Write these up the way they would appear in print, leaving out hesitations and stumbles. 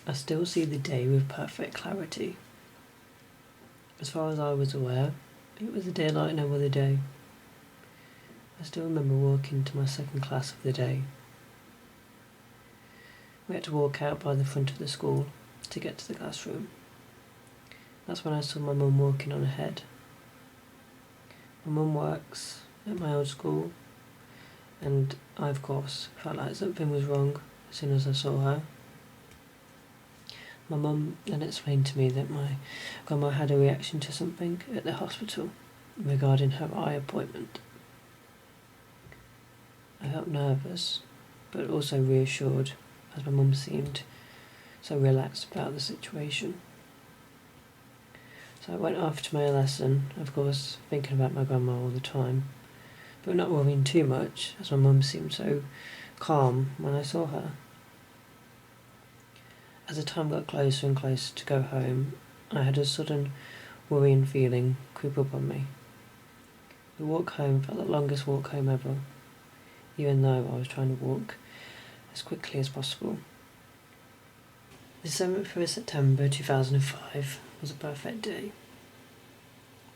I still see the day with perfect clarity. As far as I was aware, it was a day like no other day. I still remember walking to my second class of the day. We had to walk out by the front of the school to get to the classroom. That's when I saw my mum walking on ahead. My mum works at my old school, and I, of course, felt like something was wrong as soon as I saw her. My mum then explained to me that my grandma had a reaction to something at the hospital regarding her eye appointment. I felt nervous, but also reassured, as my mum seemed so relaxed about the situation. So I went off to my lesson, of course thinking about my grandma all the time, but not worrying too much, as my mum seemed so calm when I saw her. As the time got closer and closer to go home, I had a sudden worrying feeling creep up on me. The walk home felt the longest walk home ever, even though I was trying to walk as quickly as possible. The 7th of September 2005 was a perfect day.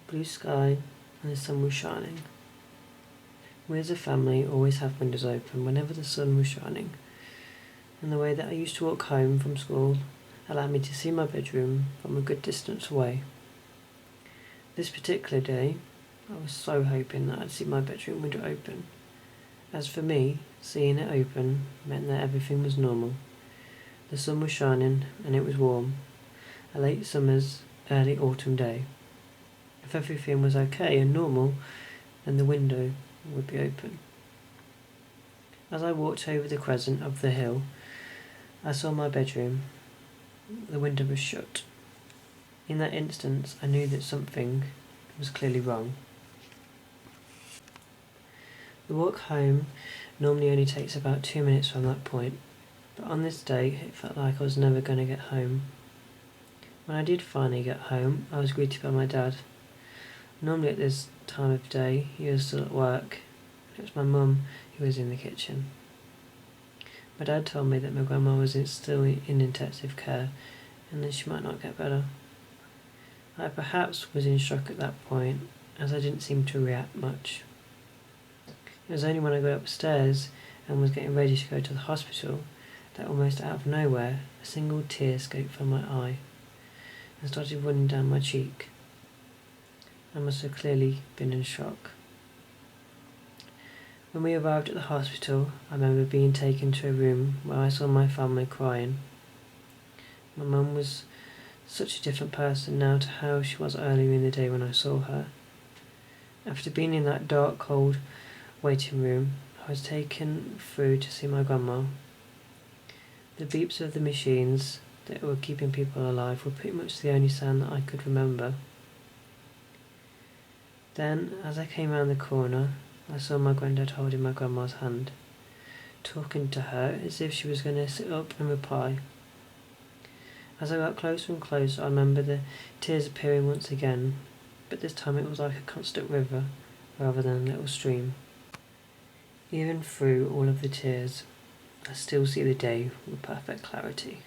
Blue sky and the sun was shining. We as a family always have windows open whenever the sun was shining, and the way that I used to walk home from school allowed me to see my bedroom from a good distance away. This particular day, I was so hoping that I'd see my bedroom window open. As for me, seeing it open meant that everything was normal. The sun was shining and it was warm, a late summer's early autumn day. If everything was okay and normal, then the window would be open. As I walked over the crescent of the hill, I saw my bedroom. The window was shut. In that instant, I knew that something was clearly wrong. The walk home normally only takes about 2 minutes from that point, but on this day it felt like I was never going to get home. When I did finally get home, I was greeted by my dad. Normally at this time of day, he was still at work, and it was my mum who was in the kitchen. My dad told me that my grandma was still in intensive care and that she might not get better. I perhaps was in shock at that point, as I didn't seem to react much. It was only when I got upstairs and was getting ready to go to the hospital that almost out of nowhere a single tear escaped from my eye and started running down my cheek. I must have clearly been in shock. When we arrived at the hospital, I remember being taken to a room where I saw my family crying. My mum was such a different person now to how she was earlier in the day when I saw her. After being in that dark, cold waiting room, I was taken through to see my grandma. The beeps of the machines that were keeping people alive were pretty much the only sound that I could remember. Then, as I came round the corner, I saw my granddad holding my grandma's hand, talking to her as if she was going to sit up and reply. As I got closer and closer, I remember the tears appearing once again, but this time it was like a constant river rather than a little stream. Even through all of the tears, I still see the day with perfect clarity.